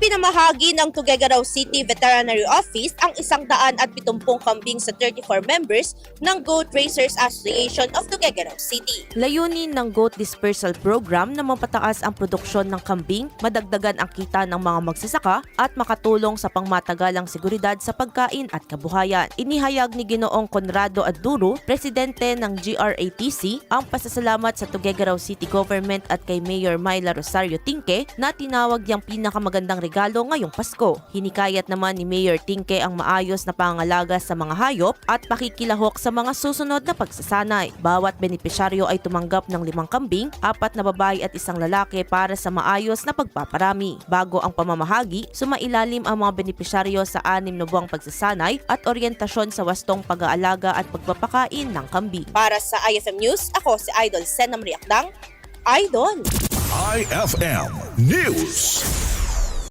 Ipinamahagi ng Tuguegarao City Veterinary Office ang 170 kambing sa 34 members ng Goat Raisers Association of Tuguegarao City. Layunin ng Goat Dispersal Program na mapataas ang produksyon ng kambing, madagdagan ang kita ng mga magsasaka at makatulong sa pangmatagalang seguridad sa pagkain at kabuhayan. Inihayag ni Ginoong Conrado Aduro, presidente ng GRATC, ang pasasalamat sa Tuguegarao City Government at kay Mayor Myla Rosario Tingke na tinawag niyang pinakamagandang regalo ngayong Pasko. Hinikayat naman ni Mayor Tingke ang maayos na pangangalaga sa mga hayop at pakikilahok sa mga susunod na pagsasanay. Bawat benepisyaryo ay tumanggap ng 5 kambing, 4 na babae at 1 lalaki para sa maayos na pagpaparami. Bago ang pamamahagi, sumailalim ang mga benepisyaryo sa 6 na buwang pagsasanay at oryentasyon sa wastong pag-aalaga at pagpapakain ng kambing. Para sa IFM News, ako si Idol Senam Riakdang. Idol! IFM News.